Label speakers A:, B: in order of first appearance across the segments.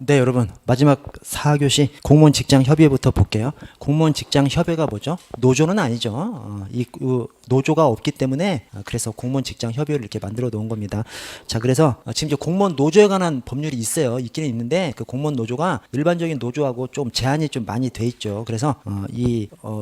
A: 네, 여러분. 마지막 4교시 공무원 직장 협의회부터 볼게요. 공무원 직장 협의회가 뭐죠? 노조는 아니죠. 노조가 없기 때문에 그래서 공무원 직장 협의회를 이렇게 만들어 놓은 겁니다. 자, 그래서 지금 이제 공무원 노조에 관한 법률이 있어요. 있기는 있는데 그 공무원 노조가 일반적인 노조하고 좀 제한이 좀 많이 돼 있죠. 그래서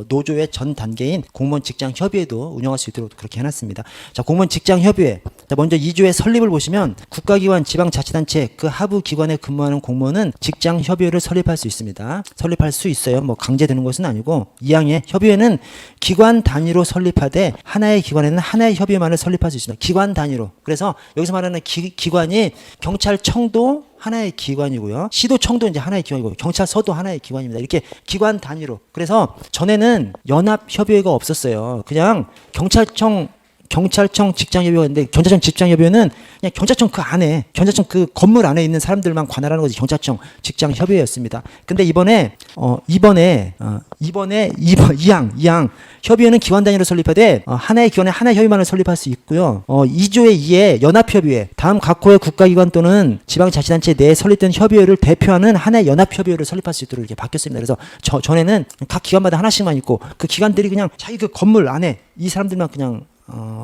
A: 노조의 전 단계인 공무원 직장 협의회도 운영할 수 있도록 그렇게 해놨습니다. 자, 공무원 직장 협의회. 자, 먼저 2조의 설립을 보시면 국가기관, 지방자치단체 그 하부 기관에 근무하는 공무원은 직장 협의회를 설립할 수 있습니다. 설립할 수 있어요. 뭐 강제되는 것은 아니고 2항에 협의회는 기관 단위로 설립하되 하나의 기관에는 하나의 협의회만을 설립할 수 있습니다. 기관 단위로. 그래서 여기서 말하는 기관이 경찰청도 하나의 기관이고요. 시도청도 이제 하나의 기관이고 경찰서도 하나의 기관입니다. 이렇게 기관 단위로. 그래서 전에는 연합협의회가 없었어요. 그냥 경찰청 직장협의회가 있는데 경찰청 직장협의회는 그냥 경찰청 그 안에 경찰청 그 건물 안에 있는 사람들만 관할하는 것이 경찰청 직장협의회였습니다. 근데 이번에 2항 협의회는 기관 단위로 설립하되 하나의 기관에 하나의 협의만을 설립할 수 있고요. 2조의 2에 연합협의회 다음 각 호의 국가기관 또는 지방자치단체 내에 설립된 협의회를 대표하는 하나의 연합협의회를 설립할 수 있도록 이렇게 바뀌었습니다. 그래서 전에는 각 기관마다 하나씩만 있고 그 기관들이 그냥 자기 그 건물 안에 이 사람들만 그냥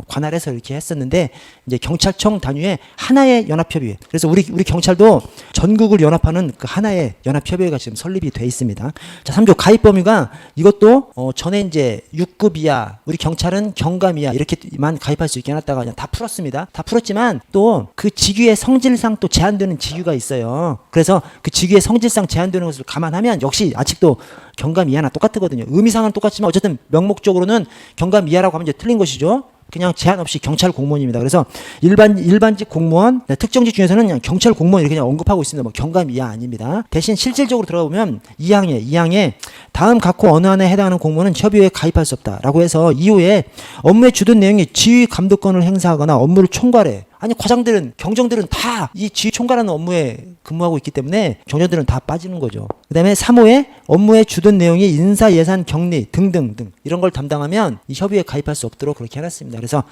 A: 관할해서 이렇게 했었는데 이제 경찰청 단위의 하나의 연합협의회. 그래서 우리 경찰도 전국을 연합하는 그 하나의 연합협의회가 지금 설립이 돼 있습니다. 자, 3조 가입 범위가 이것도 전에 이제 6급 이하, 우리 경찰은 경감 이하 이렇게만 가입할 수 있게 해놨다가 그냥 다 풀었습니다. 다 풀었지만 또 그 직위의 성질상 또 제한되는 직위가 있어요. 그래서 그 직위의 성질상 제한되는 것을 감안하면 역시 아직도 경감 이하나 똑같거든요. 의미상은 똑같지만 어쨌든 명목적으로는 경감 이하라고 하면 이제 틀린 것이죠. 그냥 제한 없이 경찰 공무원입니다. 그래서 일반직 공무원, 특정직 중에서는 그냥 경찰 공무원 이렇게 그냥 언급하고 있습니다. 뭐 경감 이하 아닙니다. 대신 실질적으로 들어가 보면 2항에 다음 각호 어느 하나에 해당하는 공무원은 협의회에 가입할 수 없다라고 해서 이후에 업무의 주된 내용이 지휘 감독권을 행사하거나 업무를 총괄해. 아니 과장들은 경정들은 다 이 지휘 총괄하는 업무에 근무하고 있기 때문에 경정들은 다 빠지는 거죠. 그다음에 3호에 업무의 주된 내용이 인사, 예산, 격리 등등 이런 걸 담당하면 이 협의회에 가입할 수 없도록 그렇게 해놨습니다. 그래서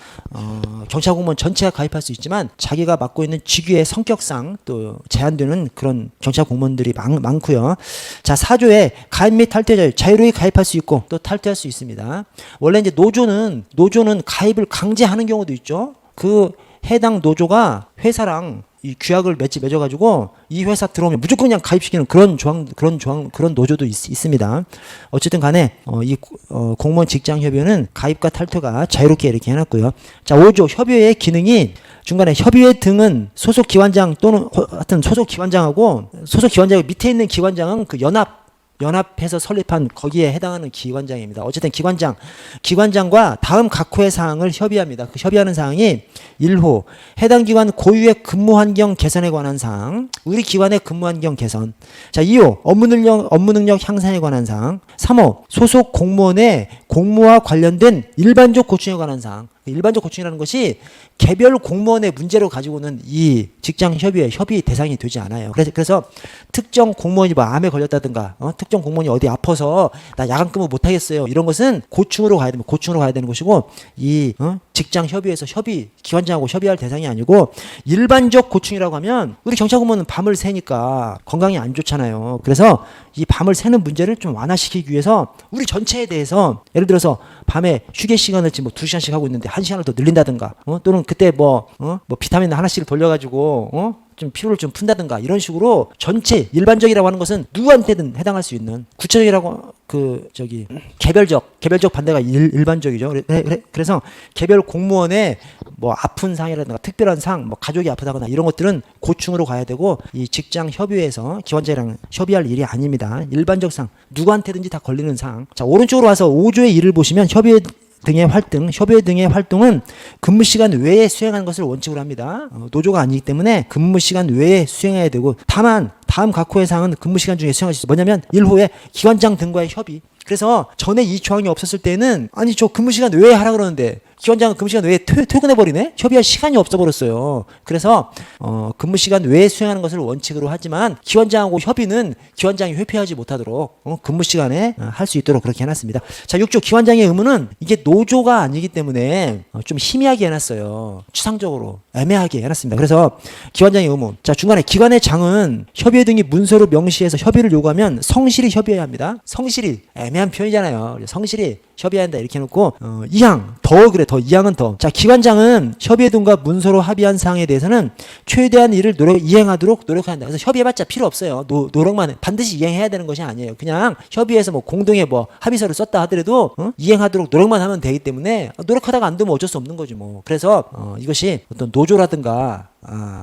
A: 경찰 공무원 전체가 가입할 수 있지만 자기가 맡고 있는 직위의 성격상 또 제한되는 그런 경찰 공무원들이 많고요. 자, 4조에 가입 및 탈퇴 자유, 자유로이 가입할 수 있고 또 탈퇴할 수 있습니다. 원래 이제 노조는 가입을 강제하는 경우도 있죠. 그 해당 노조가 회사랑 이 규약을 맺어가지고 이 회사 들어오면 무조건 그냥 가입시키는 그런 노조도 있습니다. 어쨌든 간에 공무원 직장협의회는 가입과 탈퇴가 자유롭게 이렇게 해놨고요. 자, 5조 협의회의 기능이 중간에 협의회 등은 소속 기관장 또는 하여튼 소속 기관장하고 소속 기관장 밑에 있는 기관장은 그 연합해서 설립한 거기에 해당하는 기관장입니다. 어쨌든 기관장과 다음 각 호의 사항을 협의합니다. 그 협의하는 사항이 1호 해당 기관 고유의 근무 환경 개선에 관한 사항, 우리 기관의 근무 환경 개선. 자, 2호 업무 능력 향상에 관한 사항. 3호 소속 공무원의 공무와 관련된 일반적 고충에 관한 사항. 일반적 고충이라는 것이 개별 공무원의 문제로 가지고는 이 직장 협의 대상이 되지 않아요. 그래서 특정 공무원이 뭐 암에 걸렸다든가, 특정 공무원이 어디 아파서 나 야간 근무 못 하겠어요. 이런 것은 고충으로 가야 되는 것이고 이 직장 협의에서 기관장하고 협의할 대상이 아니고 일반적 고충이라고 하면 우리 경찰 공무원은 밤을 새니까 건강이 안 좋잖아요. 그래서 이 밤을 새는 문제를 좀 완화시키기 위해서 우리 전체에 대해서 예를 들어서 밤에 휴게 시간을 지금 뭐 2시간씩 하고 있는데 1시간을 더 늘린다든가 또는 그때 뭐 비타민 하나씩 돌려가지고 좀 피로를 좀 푼다든가 이런 식으로 전체 일반적이라고 하는 것은 누구한테든 해당할 수 있는 구체적이라고 개별적 반대가 일반적이죠. 그래서 개별 공무원의 뭐 아픈 상이라든가 특별한 상, 뭐 가족이 아프다거나 이런 것들은 고충으로 가야 되고 이 직장 협의회에서 기관장이랑 협의할 일이 아닙니다. 일반적 상, 누구한테든지 다 걸리는 상. 자, 오른쪽으로 와서 5조의 1을 보시면 협의회 등의 활동은 근무 시간 외에 수행하는 것을 원칙으로 합니다. 노조가 아니기 때문에 근무 시간 외에 수행해야 되고 다만 다음 각 호의 사항은 근무 시간 중에 수행할 수 있어요. 뭐냐면 1호에 기관장 등과의 협의. 그래서 전에 이 조항이 없었을 때는 아니 저 근무 시간 외에 하라 그러는데 기관장은 근무 시간 외에 퇴근해 버리네. 협의할 시간이 없어 버렸어요. 그래서 근무 시간 외에 수행하는 것을 원칙으로 하지만 기관장하고 협의는 기관장이 회피하지 못하도록 근무 시간에 할 수 있도록 그렇게 해놨습니다. 자, 6조 기관장의 의무는 이게 노조가 아니기 때문에 좀 희미하게 해놨어요. 추상적으로 애매하게 해놨습니다. 그래서 기관장의 의무. 자, 중간에 기관의 장은 협의회 등이 문서로 명시해서 협의를 요구하면 성실히 협의해야 합니다. 성실히 애매한 표현이잖아요. 성실히 협의한다 이렇게 해놓고 2항 더 그래 더 2항은 더. 자, 기관장은 협의회 등과 문서로 합의한 사항에 대해서는 최대한 이를 이행하도록 노력한다. 그래서 협의해봤자 필요 없어요. 노력만 해. 반드시 이행해야 되는 것이 아니에요. 그냥 협의해서 뭐 공동의 뭐 합의서를 썼다 하더라도 이행하도록 노력만 하면 되기 때문에 노력하다가 안 되면 어쩔 수 없는 거지 뭐. 그래서 이것이 어떤 노조라든가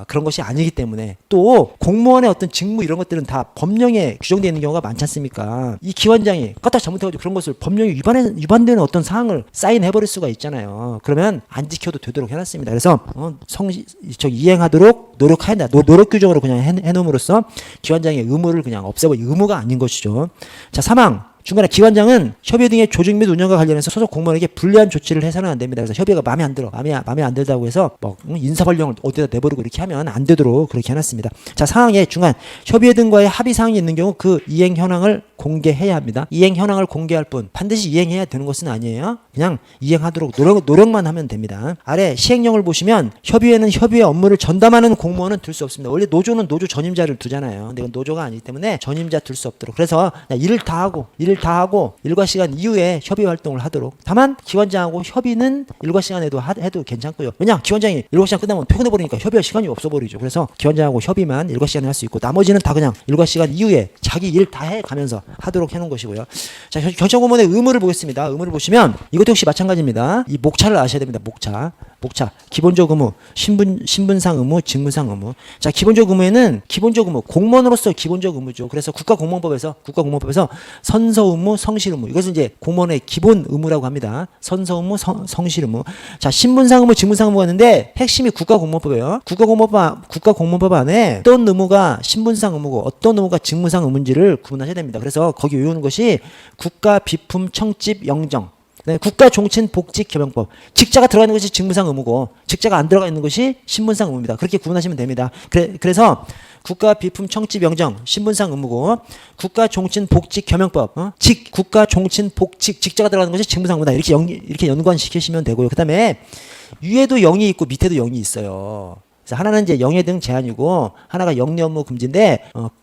A: 그런 것이 아니기 때문에 또 공무원의 어떤 직무 이런 것들은 다 법령에 규정되어 있는 경우가 많지 않습니까? 이 기관장이 까딱 잘못해가지고 그런 것을 법령에 위반되는 어떤 사항을 사인해버릴 수가 있잖아요. 그러면 안 지켜도 되도록 해놨습니다. 그래서 이행하도록 노력해야 한다. 노력 규정으로 그냥 해놓음으로써 기관장의 의무를 그냥 없애버리고 의무가 아닌 것이죠. 자, 3항 중간에 기관장은 협의회 등의 조직 및 운영과 관련해서 소속 공무원에게 불리한 조치를 해서는 안 됩니다. 그래서 협의회가 마음에 안 들어. 마음에 안 들다고 해서 뭐 인사발령을 어디다 내버리고 이렇게 하면 안 되도록 그렇게 해놨습니다. 자, 사항의 중간 협의회 등과의 합의 사항이 있는 경우 그 이행 현황을 공개해야 합니다. 이행 현황을 공개할 뿐 반드시 이행해야 되는 것은 아니에요. 그냥 이행하도록 노력만 하면 됩니다. 아래 시행령을 보시면 협의회는 협의회 업무를 전담하는 공무원은 둘 수 없습니다. 원래 노조는 노조 전임자를 두잖아요. 근데 이건 노조가 아니기 때문에 전임자 둘 수 없도록. 그래서 일을 다 하고 일과 시간 이후에 협의 활동을 하도록. 다만 기관장하고 협의는 일과 시간에도 해도 괜찮고요. 왜냐 기관장이 일과 시간 끝나면 퇴근해 버리니까 협의할 시간이 없어 버리죠. 그래서 기관장하고 협의만 일과 시간에 할 수 있고 나머지는 다 그냥 일과 시간 이후에 자기 일 다 해가면서 하도록 해놓은 것이고요. 자, 경찰 공무원의 의무를 보겠습니다. 의무를 보시면 이것도 역시 마찬가지입니다. 이 목차를 아셔야 됩니다. 목차 기본적 의무, 신분상 의무, 직무상 의무. 자, 기본적 의무에는 기본적 의무, 공무원으로서 기본적 의무죠. 그래서 국가공무원법에서 선서 의무, 성실 의무. 이것은 이제 공무원의 기본 의무라고 합니다. 선서 의무, 성실 의무. 자, 신분상 의무, 직무상 의무가 있는데 핵심이 국가공무원법이에요. 국가공무원법 안에 어떤 의무가 신분상 의무고 어떤 의무가 직무상 의무인지를 구분하셔야 됩니다. 그래서 거기 외우는 것이 국가 비품 청집 영정. 네, 국가종친복직겸용법. 직자가 들어가 있는 것이 직무상 의무고 직자가 안 들어가 있는 것이 신분상 의무입니다. 그렇게 구분하시면 됩니다. 그래서 국가 비품 청집 영정 신분상 의무고 국가종친복직겸용법 국가종친복직 직자가 들어가는 것이 직무상 의무다. 이렇게 연관시키시면 되고요. 그다음에 위에도 0이 있고 밑에도 0이 있어요. 그래서 하나는 이제 영예 등 제한이고 하나가 영리 업무 금지인데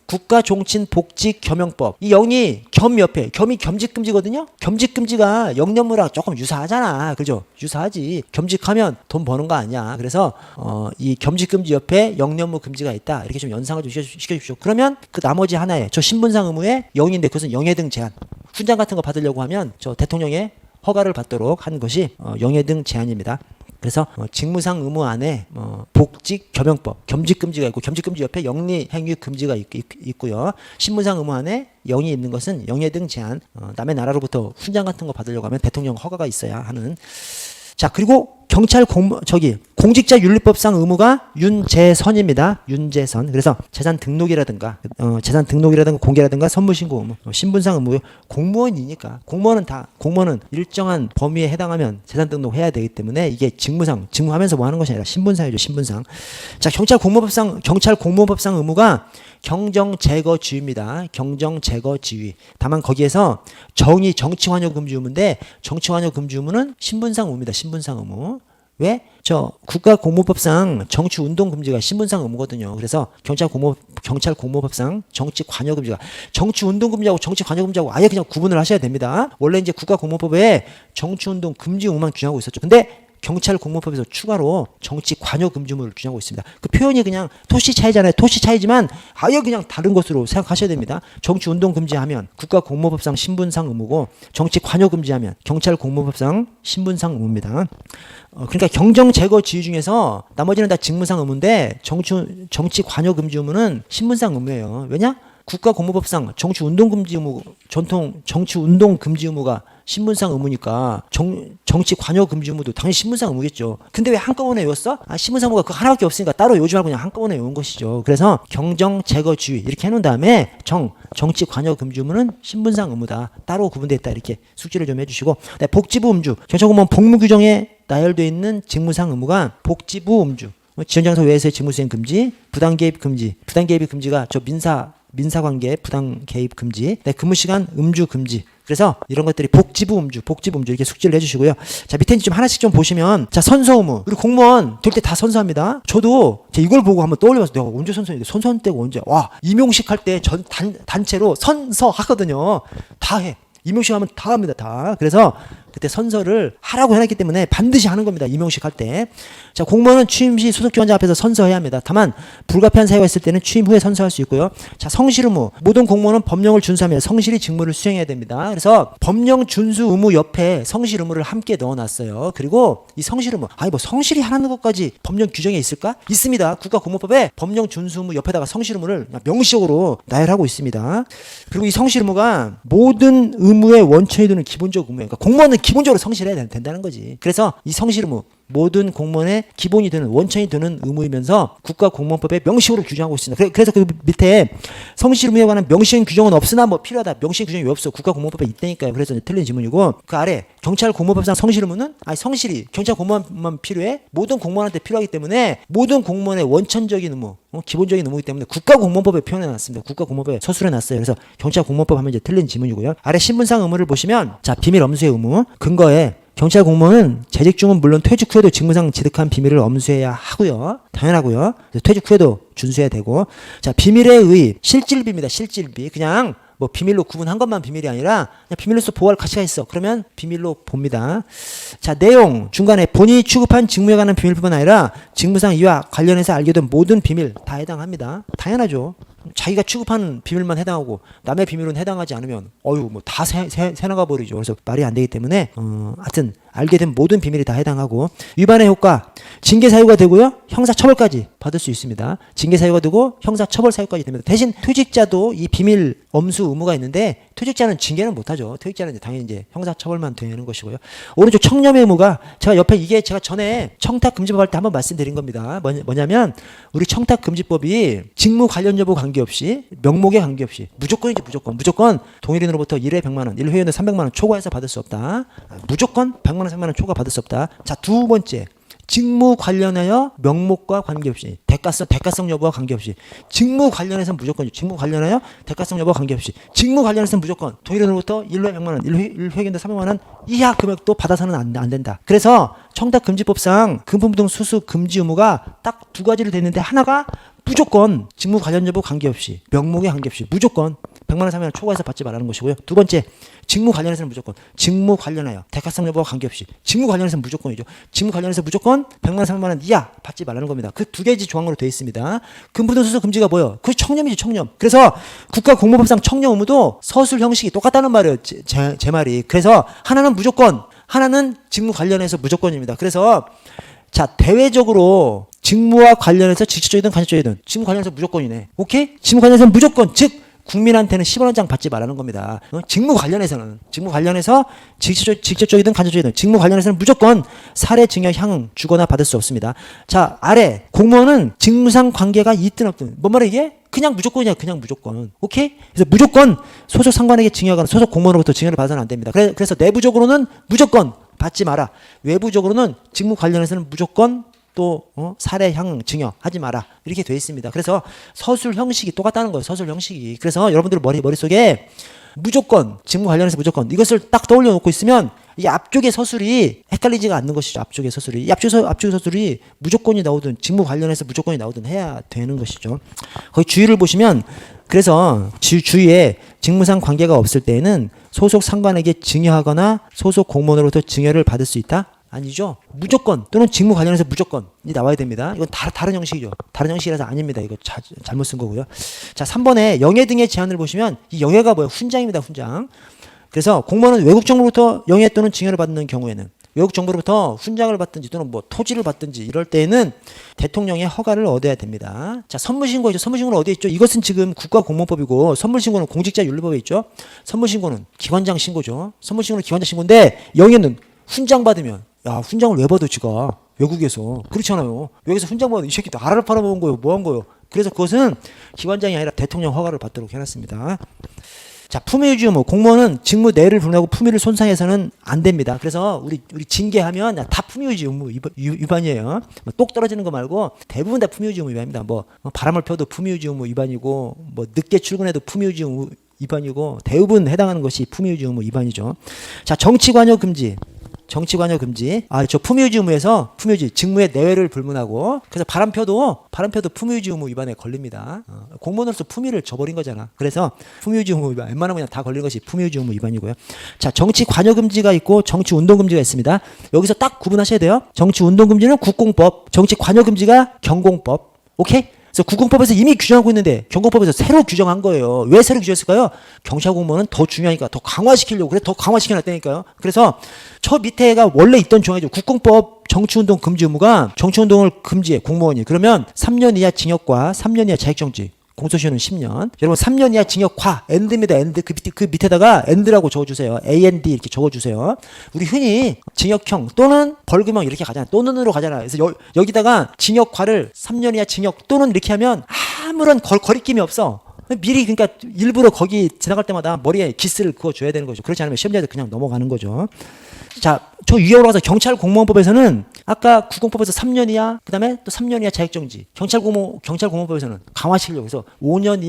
A: 국가종친복직겸용법 이 영이 겸 옆에 겸이 겸직금지거든요. 겸직금지가 영리 업무랑 조금 유사하잖아. 그죠? 유사하지. 겸직하면 돈 버는 거 아니야. 그래서 이 겸직금지 옆에 영리 업무 금지가 있다. 이렇게 좀 연상을 좀 시켜주십시오. 그러면 그 나머지 하나에 저 신분상 의무에 영인데 그것은 영예 등 제한. 훈장 같은 거 받으려고 하면 저 대통령의 허가를 받도록 한 것이 영예 등 제한입니다. 그래서 직무상 의무 안에 복직겸용법 겸직금지가 있고 겸직금지 옆에 영리행위 금지가 있고요. 신분상 의무 안에 영이 있는 것은 영예 등 제한. 남의 나라로부터 훈장 같은 거 받으려고 하면 대통령 허가가 있어야 하는. 자, 그리고 경찰 공직자윤리법상 의무가 윤재선입니다. 윤재선. 그래서 재산 등록이라든가 공개라든가 선무신고 의무, 신분상 의무요. 공무원이니까 공무원은 일정한 범위에 해당하면 재산 등록해야 되기 때문에 이게 직무하면서 뭐 하는 것이 아니라 신분상이죠. 신분상. 자, 경찰 공무원법상 의무가 경정제거지휘입니다. 경정제거지휘. 다만 거기에서 정치환요 금지 의무인데 정치환요 금지 의무는 신분상 의무입니다. 신분상 의무. 왜? 국가공무법상 정치운동 금지가 신분상 의무거든요. 그래서 경찰 공무법상 정치관여 금지가 정치운동 금지하고 정치관여 금지하고 아예 그냥 구분을 하셔야 됩니다. 원래 이제 국가공무법에 정치운동 금지 의무만 규정하고 있었죠. 근데 경찰 공무법에서 추가로 정치 관여 금지 의무를 규정하고 있습니다. 그 표현이 그냥 토시 차이잖아요. 토시 차이지만 아예 그냥 다른 것으로 생각하셔야 됩니다. 정치 운동 금지하면 국가 공무법상 신분상 의무고 정치 관여 금지하면 경찰 공무법상 신분상 의무입니다. 그러니까 경정 제거 지휘 중에서 나머지는 다 직무상 의무인데 정치 관여 금지 의무는 신분상 의무예요. 왜냐? 국가공무법상 정치운동금지 의무, 전통 정치운동금지 의무가 신분상 의무니까 정치 관여 금지 의무도 당연히 신분상 의무겠죠. 근데 왜 한꺼번에 외웠어? 신분상 의무가 그거 하나밖에 없으니까 따로 외우지 말고 그냥 한꺼번에 외운 것이죠. 그래서 경정 제거주의 이렇게 해놓은 다음에 정치 관여 금지 의무는 신분상 의무다. 따로 구분됐다. 이렇게 숙지를 좀 해주시고, 네, 복지부 음주 경찰공무원 복무 규정에 나열되어 있는 직무상 의무가 복지부 음주, 지원장소 외에서의 직무수행 금지, 부당개입 금지. 부당개입 금지가 저 민사관계 부당개입 금지, 네, 근무시간 음주 금지. 그래서 이런 것들이 복지부 음주 이렇게 숙지를 해주시고요. 자, 밑에 좀 하나씩 좀 보시면, 자, 선서 의무. 우리 공무원 될 때 다 선서합니다. 저도 이걸 보고 한번 떠올려봤어요. 내가 언제 선서했는데, 선서한 때가 언제? 와, 임용식 할 때 단체로 선서하거든요. 다 해. 임용식 하면 다 합니다. 다. 그래서 그때 선서를 하라고 해놨기 때문에 반드시 하는 겁니다. 임용식 할 때. 자, 공무원은 취임 시 소속 기관장 앞에서 선서해야 합니다. 다만 불가피한 사유가 있을 때는 취임 후에 선서할 수 있고요. 자, 성실 의무. 모든 공무원은 법령을 준수하며 성실히 직무를 수행해야 됩니다. 그래서 법령 준수 의무 옆에 성실 의무를 함께 넣어놨어요. 그리고 이 성실 의무, 뭐 성실히 하는 것까지 법령 규정에 있을까? 있습니다. 국가공무법에 법령 준수 의무 옆에다가 성실 의무를 명시적으로 나열하고 있습니다. 그리고 이 성실 의무가 모든 의무의 원천이 되는 기본적 의무예요. 그러니까 공무원은 기본적으로 성실해야 된다는 거지. 그래서 이 성실 의무, 모든 공무원의 기본이 되는, 원천이 되는 의무이면서 국가공무원법에 명시적으로 규정하고 있습니다. 그래서 그 밑에 성실 의무에 관한 명시적인 규정은 없으나 뭐 필요하다. 명시적인 규정이 왜 없어? 국가공무원법에 있다니까요. 그래서 틀린 지문이고, 그 아래 경찰공무원법상 성실 의무는 성실이 경찰 공무원만 필요해? 모든 공무원한테 필요하기 때문에 모든 공무원의 원천적인 의무, 기본적인 의무이기 때문에 국가공무원법에 표현해놨습니다. 국가공무원법에 서술해놨어요. 그래서 경찰공무원법 하면 이제 틀린 지문이고요. 아래 신분상 의무를 보시면, 자, 비밀 엄수의 의무. 근거에 경찰 공무원은 재직 중은 물론 퇴직 후에도 직무상 지득한 비밀을 엄수해야 하고요. 당연하고요. 퇴직 후에도 준수해야 되고. 자, 비밀에 의의 실질비입니다. 실질비. 그냥 뭐 비밀로 구분한 것만 비밀이 아니라 그냥 비밀로서 보호할 가치가 있어. 그러면 비밀로 봅니다. 자, 내용 중간에 본인이 취급한 직무에 관한 비밀뿐만 아니라 직무상 이와 관련해서 알게 된 모든 비밀 다 해당합니다. 당연하죠. 자기가 취급하는 비밀만 해당하고 남의 비밀은 해당하지 않으면 뭐 다 새나가 버리죠. 그래서 말이 안 되기 때문에 하여튼 알게 된 모든 비밀이 다 해당하고, 위반의 효과 징계 사유가 되고요, 형사 처벌까지 받을 수 있습니다. 징계 사유가 되고 형사 처벌 사유까지 됩니다. 대신 퇴직자도 이 비밀 엄수 의무가 있는데 퇴직자는 징계는 못하죠. 퇴직자는 당연히 이제 형사 처벌만 되는 것이고요. 오른쪽 청렴의 의무가, 제가 옆에 이게 제가 전에 청탁금지법 할 때 한번 말씀드린 겁니다. 뭐냐면 우리 청탁금지법이 직무 관련 여부 관계없이, 명목에 관계없이 무조건이지, 무조건 동일인으로부터 1회 100만 원, 1회에는 300만 원 초과해서 받을 수 없다. 무조건 100만 원, 300만 원 초과 받을 수 없다. 자, 두 번째, 직무 관련하여 명목과 관계없이, 대가성 여부와 관계없이, 직무 관련해서는 무조건, 직무 관련하여 대가성 여부와 관계없이, 직무 관련해서는 무조건 동일인으로부터 1회 100만 원, 1회인데 300만 원 이하 금액도 받아서는 안 된다. 그래서 청탁금지법상 금품 등 수수 금지 의무가 딱 두 가지를 됐는데, 하나가 무조건 직무 관련 여부 관계없이, 명목에 관계없이 무조건 100만 원, 300만 원 초과해서 받지 말라는 것이고요. 두 번째, 직무 관련해서는 무조건, 직무 관련하여 대가성 여부와 관계없이, 직무 관련해서는 무조건이죠. 직무 관련해서 무조건 100만 원, 300만 원 이하 받지 말라는 겁니다. 그 두 개지 조항으로 되어 있습니다. 금품 등 수수 금지가 뭐예요? 그 청렴이지, 청렴. 그래서 국가공무법상 청렴 의무도 서술 형식이 똑같다는 말이에요. 제 말이. 그래서 하나는 무조건, 하나는 직무 관련해서 무조건입니다. 그래서 자, 대외적으로 직무와 관련해서 직접적이든 간접적이든 직무 관련해서 무조건이네. 오케이? 직무 관련해서는 무조건, 즉 국민한테는 10원장 받지 말라는 겁니다. 직무 관련해서 직접적이든 간접적이든 직무 관련해서는 무조건 사례 증여 향응 주거나 받을 수 없습니다. 자, 아래 공무원은 직무상 관계가 있든 없든, 뭔 말이야 이게? 그냥 무조건이야, 그냥 무조건. 오케이? 그래서 무조건 소속 상관에게 증여하거나 소속 공무원으로부터 증여를 받아서는 안 됩니다. 그래서 내부적으로는 무조건 받지 마라. 외부적으로는 직무 관련해서는 무조건 또 사례 향응 증여하지 마라. 이렇게 되어 있습니다. 그래서 서술 형식이 똑같다는 거예요. 서술 형식이. 그래서 여러분들 머릿속에 무조건, 직무 관련해서 무조건, 이것을 딱 떠올려 놓고 있으면 이 앞쪽의 서술이 헷갈리지가 않는 것이죠. 앞쪽의 서술이. 이 앞쪽의 서술이 무조건이 나오든 직무 관련해서 무조건이 나오든 해야 되는 것이죠. 거기 주의를 보시면, 그래서 주위에 직무상 관계가 없을 때에는 소속 상관에게 증여하거나 소속 공무원으로부터 증여를 받을 수 있다? 아니죠. 무조건 또는 직무 관련해서 무조건이 나와야 됩니다. 이건 다른 형식이죠. 다른 형식이라서 아닙니다. 이거 잘못 쓴 거고요. 자, 3번에 영예 등의 제한을 보시면, 이 영예가 뭐예요? 훈장입니다. 훈장. 그래서 공무원은 외국 정부로부터 영예 또는 증여를 받는 경우에는 외국 정부로부터 훈장을 받든지 또는 뭐 토지를 받든지 이럴 때에는 대통령의 허가를 얻어야 됩니다. 자, 선물신고죠. 선물신고는 어디에 있죠? 이것은 지금 국가공무원법이고 선물신고는 공직자윤리법에 있죠. 선물신고는 기관장 신고죠. 선물신고는 기관장 신고인데 여기는 훈장 받으면 야, 훈장을 왜 받아 지가 외국에서 그렇잖아요. 여기서 훈장 받으면 이 새끼 나라를 팔아먹은 거예요. 뭐 한 거예요. 그래서 그것은 기관장이 아니라 대통령 허가를 받도록 해놨습니다. 자, 품위유지 의무. 공무원은 직무 내를 불문하고 품위를 손상해서는 안 됩니다. 그래서 우리 징계하면 다 품위유지 의무 위반이에요. 똑 떨어지는 거 말고 대부분 다 품위유지 의무 위반입니다. 뭐 바람을 펴도 품위유지 의무 위반이고 뭐 늦게 출근해도 품위유지 의무 위반이고 대부분 해당하는 것이 품위유지 의무 위반이죠. 자, 정치관여 금지. 정치관여 금지. 저 품위유지 의무에서 품위유지 직무의 내외를 불문하고 그래서 바람 펴도 품위유지 의무 위반에 걸립니다. 공무원으로서 품위를 저버린 거잖아. 그래서 품위유지 의무 위반 웬만하면 그냥 다 걸리는 것이 품위유지 의무 위반이고요. 자, 정치관여 금지가 있고 정치운동 금지가 있습니다. 여기서 딱 구분하셔야 돼요. 정치운동 금지는 국공법, 정치관여 금지가 경공법. 오케이? 그래서 국공법에서 이미 규정하고 있는데 경공법에서 새로 규정한 거예요. 왜 새로 규정했을까요? 경찰 공무원은 더 중요하니까 더 강화시키려고 그래 더 강화시켜놨다니까요. 그래서 저 밑에가 원래 있던 조항이죠. 국공법 정치운동 금지 의무가 정치운동을 금지해 공무원이 그러면 3년 이하 징역과 3년 이하 자격정지. 공소시효는 10년. 여러분 3년 이하 징역화 end입니다. end 그 밑에다가 end라고 적어주세요. and 이렇게 적어주세요. 우리 흔히 징역형 또는 벌금형 이렇게 가잖아. 또는으로 가잖아. 그래서 여기다가 징역화를 3년 이하 징역 또는 이렇게 하면 아무런 거리낌이 없어. 미리 그러니까 일부러 거기 지나갈 때마다 머리에 기스를 그어줘야 되는 거죠. 그렇지 않으면 시험장에서 그냥 넘어가는 거죠. 자, 저 위에 올라가서 경찰 공무원법에서는 아까 국공법에서 3년 이하, 그 다음에 또 3년 이하 자격정지. 경찰 공무원법에서는 강화시키려고 해서 5년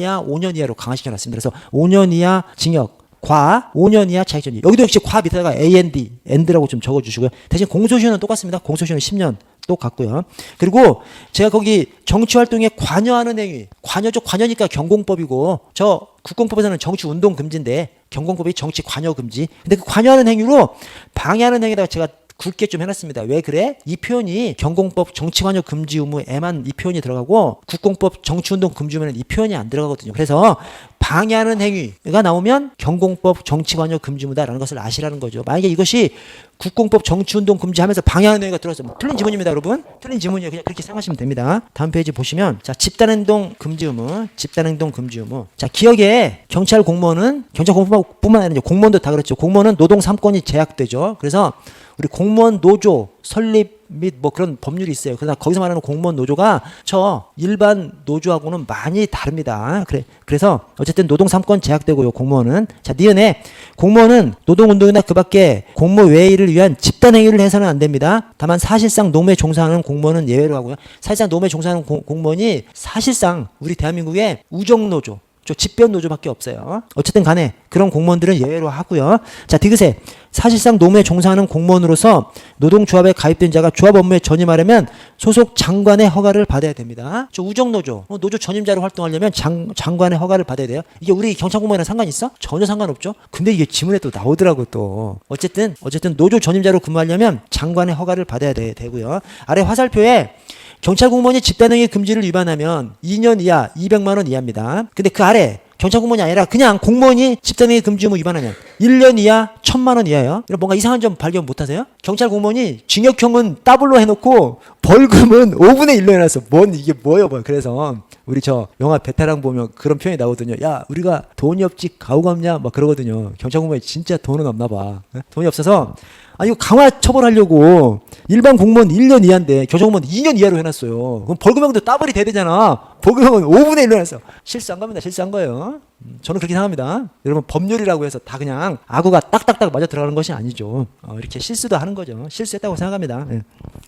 A: 이하로 강화시켜놨습니다. 그래서 5년 이하 징역, 과 5년 이하 자격정지. 여기도 역시 과 밑에다가 end라고 좀 적어주시고요. 대신 공소시효는 똑같습니다. 공소시효는 10년 똑같고요. 그리고 제가 거기 정치활동에 관여하는 행위, 관여죠. 관여니까 경공법이고 저 국공법에서는 정치운동 금지인데 경공법이 정치 관여 금지. 근데 그 관여하는 행위로 방해하는 행위다가 제가 굵게 좀 해놨습니다. 왜 그래? 이 표현이 경공법 정치관여 금지 의무에만 이 표현이 들어가고 국공법 정치운동 금지 의무에는 이 표현이 안 들어가거든요. 그래서 방해하는 행위가 나오면 경공법 정치관여 금지 의무다라는 것을 아시라는 거죠. 만약에 이것이 국공법 정치운동 금지하면서 방해하는 행위가 들어갔으면 틀린 지문입니다, 여러분. 틀린 지문이에요. 그냥 그렇게 생각하시면 됩니다. 다음 페이지 보시면 자, 집단행동 금지 의무, 집단행동 금지 의무. 자, 기억에 경찰 공무원은 경찰 공무원뿐만 아니라 공무원도 다 그렇죠. 공무원은 노동 3권이 제약되죠. 그래서 우리 공무원 노조 설립 및 뭐 그런 법률이 있어요. 그러나 거기서 말하는 공무원 노조가 저 일반 노조하고는 많이 다릅니다. 그래서 어쨌든 노동 3권 제약되고요. 공무원은. 자, 니은에 공무원은 노동운동이나 그 밖에 공무 외의를 위한 집단행위를 해서는 안 됩니다. 다만 사실상 노무에 종사하는 공무원은 예외로 하고요. 사실상 노무에 종사하는 공무원이 사실상 우리 대한민국의 우정노조 저 집변 노조밖에 없어요. 어쨌든 간에 그런 공무원들은 예외로 하고요. 자, 디귿에 사실상 노무에 종사하는 공무원으로서 노동조합에 가입된 자가 조합 업무에 전임하려면 소속 장관의 허가를 받아야 됩니다. 저 우정노조, 노조 전임자로 활동하려면 장관의 허가를 받아야 돼요. 이게 우리 경찰 공무원이랑 상관 있어? 전혀 상관없죠. 근데 이게 지문에 또 나오더라고 또. 어쨌든 노조 전임자로 근무하려면 장관의 허가를 받아야 되고요. 아래 화살표에 경찰 공무원이 집단행위 금지를 위반하면 2년 이하 200만 원 이하입니다. 근데 그 아래 경찰 공무원이 아니라 그냥 공무원이 집단행위 금지 의무 위반하면 1년 이하 1,000만 원 이하예요. 뭔가 이상한 점 발견 못하세요? 경찰 공무원이 징역형은 더블로 해놓고 벌금은 5분의 1로 해놨어. 이게 뭐예요? 그래서 우리 저 영화 베테랑 보면 그런 표현이 나오거든요. 야, 우리가 돈이 없지 가오가 없냐? 막 그러거든요. 경찰 공무원이 진짜 돈은 없나 봐. 돈이 없어서 이거 강화 처벌하려고 일반 공무원 1년 이하인데 경찰공무원 2년 이하로 해놨어요. 그럼 벌금형도 더블이 돼야 되잖아. 벌금형은 5분의 1로 해놨어. 실수한 겁니다. 실수한 거예요. 저는 그렇게 생각합니다. 여러분 법률이라고 해서 다 그냥 악어가 딱딱딱 맞아 들어가는 것이 아니죠. 이렇게 실수도 하는 거죠. 실수했다고 생각합니다. 네.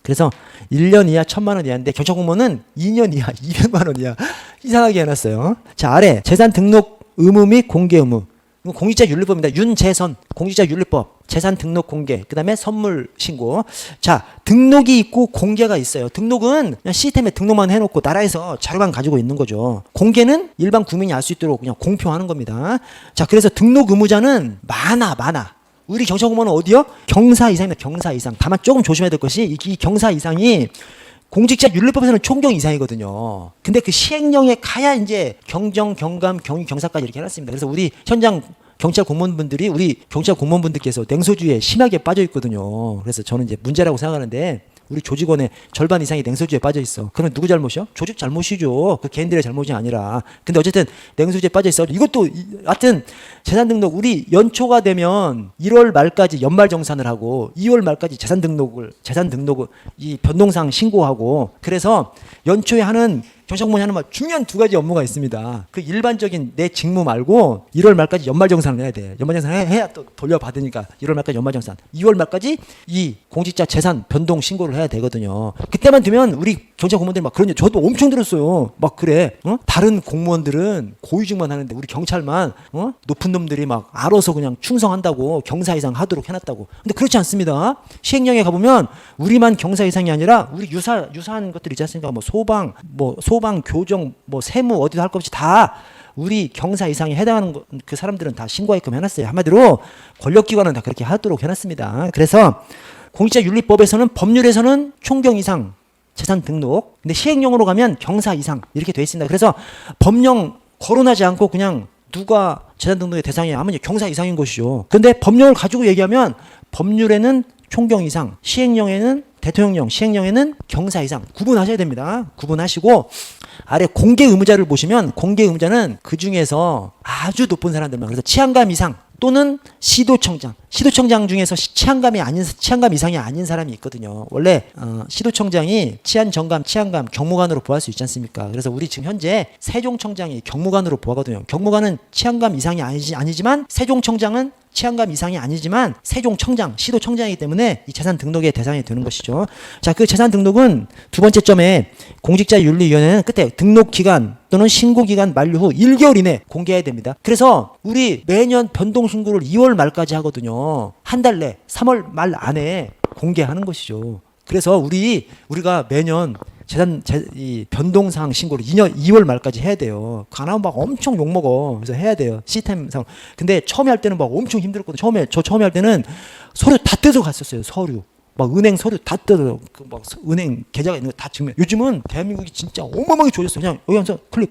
A: 그래서 1년 이하 1,000만 원 이하인데 경찰공무원은 2년 이하 200만 원 이하 이상하게 해놨어요. 자, 아래 재산 등록 의무 및 공개 의무. 공직자윤리법입니다. 윤재선 공직자윤리법 재산 등록 공개 그 다음에 선물 신고. 자, 등록이 있고 공개가 있어요. 등록은 그냥 시스템에 등록만 해놓고 나라에서 자료만 가지고 있는 거죠. 공개는 일반 국민이 알 수 있도록 그냥 공표하는 겁니다. 자, 그래서 등록 의무자는 많아. 우리 경찰 공무원은 어디요? 경사 이상입니다. 경사 이상. 다만 조금 조심해야 될 것이 이 경사 이상이 공직자윤리법에서는 총경 이상이거든요. 근데 그 시행령에 가야 이제 경정, 경감, 경위, 경사까지 이렇게 해놨습니다. 그래서 우리 현장 경찰 공무원분들이 우리 경찰 공무원분들께서 냉소주의에 심하게 빠져 있거든요. 그래서 저는 이제 문제라고 생각하는데 우리 조직원의 절반 이상이 냉소주의에 빠져 있어. 그러면 누구 잘못이요? 조직 잘못이죠. 그 개인들의 잘못이 아니라. 근데 어쨌든 냉소주의에 빠져 있어. 이것도 하여튼 재산 등록 우리 연초가 되면 1월 말까지 연말 정산을 하고 2월 말까지 재산 등록을 이 변동사항 신고하고 그래서 연초에 하는 경찰공무원이 하는 중요한 두 가지 업무가 있습니다. 그 일반적인 내 직무 말고 1월 말까지 연말정산을 해야 돼. 연말정산을 해야 또 돌려받으니까 1월 말까지 연말정산. 2월 말까지 이 공직자 재산 변동 신고를 해야 되거든요. 그때만 되면 우리 경찰공무원들이 막 그런 저도 엄청 들었어요. 막 그래. 다른 공무원들은 고위직만 하는데 우리 경찰만 높은 놈들이 막 알아서 그냥 충성한다고 경사 이상 하도록 해놨다고. 근데 그렇지 않습니다. 시행령에 가보면 우리만 경사 이상이 아니라 우리 유사한 것들 있지 않습니까? 소방, 교정, 세무 어디도 할 것 없이 다 우리 경사 이상에 해당하는 그 사람들은 다 신고하게끔 해놨어요. 한마디로 권력기관은 다 그렇게 하도록 해놨습니다. 그래서 공직자윤리법에서는 법률에서는 총경 이상 재산 등록, 근데 시행령으로 가면 경사 이상 이렇게 돼 있습니다. 그래서 법령 거론하지 않고 그냥 누가 재산 등록의 대상이냐 하면 경사 이상인 것이죠. 근데 법령을 가지고 얘기하면 법률에는 총경 이상, 시행령에는 대통령령, 시행령에는 경사 이상 구분하셔야 됩니다. 구분하시고 아래 공개 의무자를 보시면 공개 의무자는 그 중에서 아주 높은 사람들만 그래서 치안감 이상 또는 시도청장 중에서 치안감 이상이 아닌 사람이 있거든요. 원래 시도청장이 치안정감, 경무관으로 부할 수 있지 않습니까? 그래서 우리 지금 현재 세종청장이 경무관으로 부하거든요. 경무관은 치안감 이상이 아니지만 세종청장은 치안감 이상이 아니지만 세종청장, 시도청장이기 때문에 이 재산 등록의 대상이 되는 것이죠. 자, 그 재산 등록은 두 번째 점에 공직자윤리위원회는 끝에 등록 기간 또는 신고 기간 만료 후 1개월 이내 공개해야 됩니다. 그래서 우리 매년 변동 신고를 2월 말까지 하거든요. 한 달 내, 3월 말 안에 공개하는 것이죠. 그래서 우리가 매년 이 변동사항 신고를 2월 말까지 해야 돼요. 가나면 막 엄청 욕먹어. 그래서 해야 돼요. 시스템상. 근데 처음에 할 때는 막 엄청 힘들었거든요. 처음에 할 때는 서류 다 뜯어 갔었어요. 서류. 막 은행 서류 다 뜯어. 막 은행 계좌가 있는 거 다 증명. 요즘은 대한민국이 진짜 어마어마하게 좋아졌어요. 그냥 여기 앉아서 클릭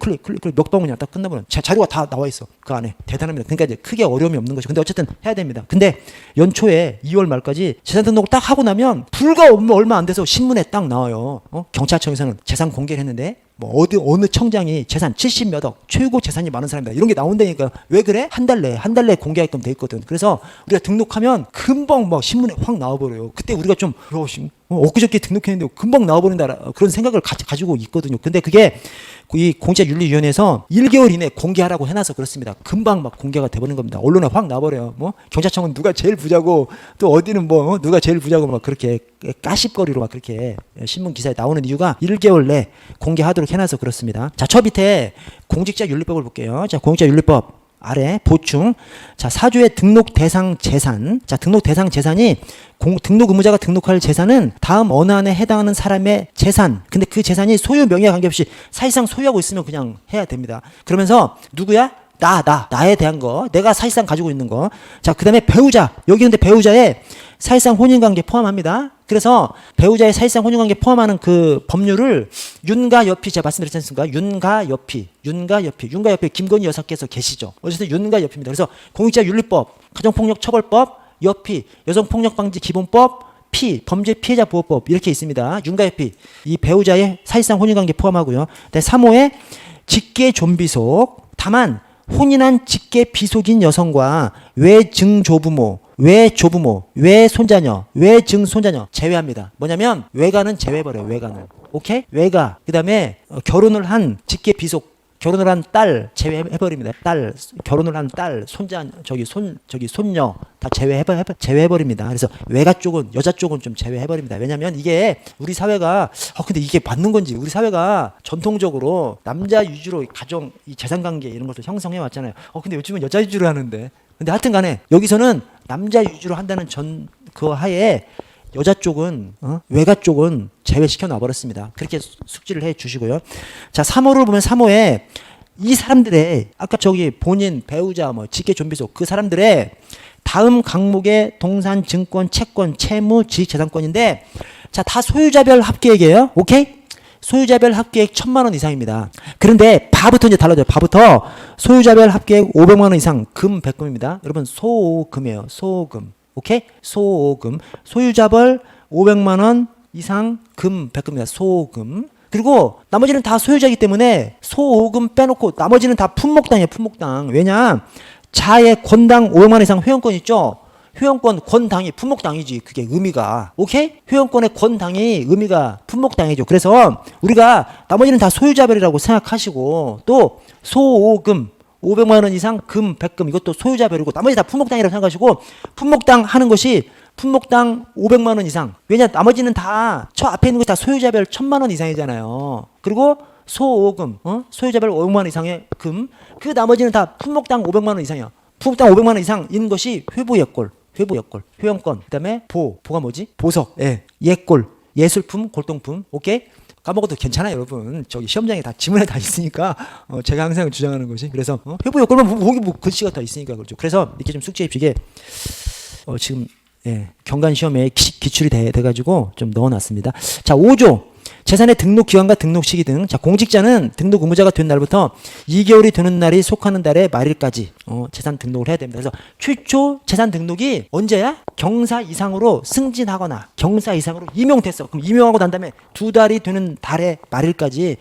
A: 몇 번 그냥 딱 끝나버려. 자료가 다 나와 있어. 그 안에. 대단합니다. 그러니까 이제 크게 어려움이 없는 것이죠. 근데 어쨌든 해야 됩니다. 근데 연초에 2월 말까지 재산 등록을 딱 하고 나면 불과 얼마 안 돼서 신문에 딱 나와요. 경찰청에서는 재산 공개를 했는데 어느 청장이 재산 70몇 억, 최고 재산이 많은 사람이다. 이런 게 나온다니까. 왜 그래? 한 달 내에 공개하게끔 돼 있거든. 그래서 우리가 등록하면 금방 신문에 확 나와버려요. 그때 우리가 좀, 엊그저께 등록했는데 금방 나와버린다. 그런 생각을 가지고 있거든요. 근데 그게 이 공직자윤리위원회에서 1개월 이내 공개하라고 해놔서 그렇습니다. 금방 공개가 돼버리는 겁니다. 언론에 확 나와버려요. 경찰청은 누가 제일 부자고 또 어디는 누가 제일 부자고 그렇게 까십거리로 그렇게 신문 기사에 나오는 이유가 1개월 내 공개하도록 해놔서 그렇습니다. 자, 저 밑에 공직자윤리법을 볼게요. 자, 공직자윤리법 아래 보충. 자, 사조의 등록 대상 재산. 자, 등록 대상 재산이 등록 의무자가 등록할 재산은 다음 어느 안에 해당하는 사람의 재산. 근데 그 재산이 소유 명의와 관계없이 사실상 소유하고 있으면 그냥 해야 됩니다. 그러면서 누구야? 나에 대한 거. 내가 사실상 가지고 있는 거. 자, 그 다음에 배우자. 여기 근데 배우자에 사실상 혼인관계 포함합니다. 그래서 배우자의 사실상 혼인관계 포함하는 그 법률을 윤가협의 제가 말씀드렸지 않습니까? 윤가협의 김건희 여사께서 계시죠. 어쨌든 윤가협의입니다. 그래서 공직자윤리법, 가정폭력처벌법, 협의, 여성폭력방지기본법, 범죄 피해자 보호법 이렇게 있습니다. 윤가협의 이 배우자의 사실상 혼인관계 포함하고요. 3호에 직계 존비속. 다만 혼인한 직계 비속인 여성과 외증조부모, 외손자녀, 외증손자녀 제외합니다. 뭐냐면 외가는 제외해버려요. 외가는. 오케이? 외가. 그 다음에 결혼을 한 직계 비속, 결혼을 한 딸 제외해버립니다. 결혼을 한 딸, 손녀 다 제외해버립니다. 그래서 외가 쪽은, 여자 쪽은 좀 제외해버립니다. 왜냐면 이게 우리 사회가, 근데 이게 맞는 건지, 우리 사회가 전통적으로 남자 위주로 가정, 이 재산관계 이런 것을 형성해 왔잖아요. 근데 요즘은 여자 위주로 하는데. 근데 하여튼 간에 여기서는 남자 위주로 한다는 그 하에 여자 쪽은 외가 쪽은 제외시켜 놔버렸습니다. 그렇게 숙지를 해 주시고요. 자, 3호를 보면 3호에 이 사람들의 아까 본인 배우자 직계 존비속 그 사람들의 다음 강목의 동산, 증권, 채권, 채무, 지식재산권인데 자, 다 소유자별 합계액이에요. 오케이? 소유자별 합계액 1,000만 원 이상입니다. 그런데 바부터 이제 달라져요. 바부터 소유자별 합계액 500만 원 이상 금 100금입니다. 여러분 소금이에요. 소금. 오케이? 소금. 소유자별 500만 원 이상 금 100금입니다. 소금. 그리고 나머지는 다 소유자이기 때문에 소금 빼놓고 나머지는 다 품목당이에요. 품목당. 왜냐? 자의 권당 500만 원 이상 회원권 있죠? 회원권 권당이 품목당이지. 그게 의미가. 오케이? 회원권의 권당이 의미가 품목당이죠. 그래서 우리가 나머지는 다 소유자별이라고 생각하시고 또 소금 500만 원 이상 금 100금 이것도 소유자별이고 나머지 다 품목당이라고 생각하시고 품목당 하는 것이 품목당 500만 원 이상. 왜냐? 나머지는 다 저 앞에 있는 거 다 소유자별 1,000만 원 이상이잖아요. 그리고 소금, 소유자별 500만 원 이상의 금. 그 나머지는 다 품목당 500만 원 이상이야. 품목당 500만 원 이상인 것이 회부예꼴, 회부예꼴, 회원권. 그다음에 보가 뭐지? 보석, 예꼴, 예술품, 골동품. 오케이? 까먹어도 괜찮아요, 여러분. 저기 시험장에 다 지문에 다 있으니까 제가 항상 주장하는 것이. 그래서 회부예꼴은 거기 뭐 글씨가 다 있으니까 그렇죠. 그래서 이렇게 좀 숙제 입시게 지금 경관 시험에 기출이 돼가지고 좀 넣어놨습니다. 자, 5조. 재산의 등록 기간과 등록 시기 등. 자, 공직자는 등록 의무자가 된 날부터 2개월이 되는 날이 속하는 달의 말일까지 재산 등록을 해야 됩니다. 그래서 최초 재산 등록이 언제야? 경사 이상으로 승진하거나 경사 이상으로 임용됐어. 그럼 임용하고 난 다음에 2달이 되는 달의 말일까지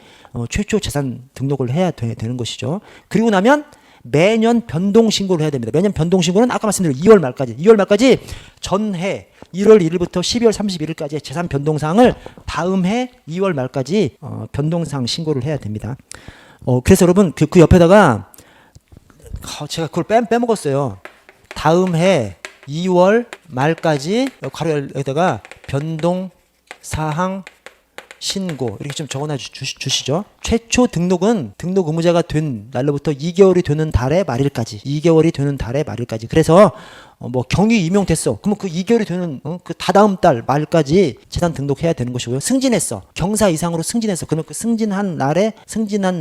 A: 최초 재산 등록을 해야 되는 것이죠. 그리고 나면 매년 변동 신고를 해야 됩니다. 매년 변동 신고는 아까 말씀드린 2월 말까지 전해 1월 1일부터 12월 31일까지의 재산 변동 사항을 다음 해 2월 말까지 변동 사항 신고를 해야 됩니다. 그래서 여러분 그 옆에다가 제가 그걸 빼먹었어요. 다음 해 2월 말까지 괄호에다가 변동 사항 신고 이렇게 좀 적어놔 주시죠. 최초 등록은 등록 의무자가 된 날로부터 2개월이 되는 달의 말일까지. 2개월이 되는 달의 말일까지. 그래서 뭐 경위 임용됐어. 그러면 그 2개월이 되는 그 다다음 달 말까지 재산 등록해야 되는 것이고요. 승진했어. 경사 이상으로 승진했어. 그러면 그 승진한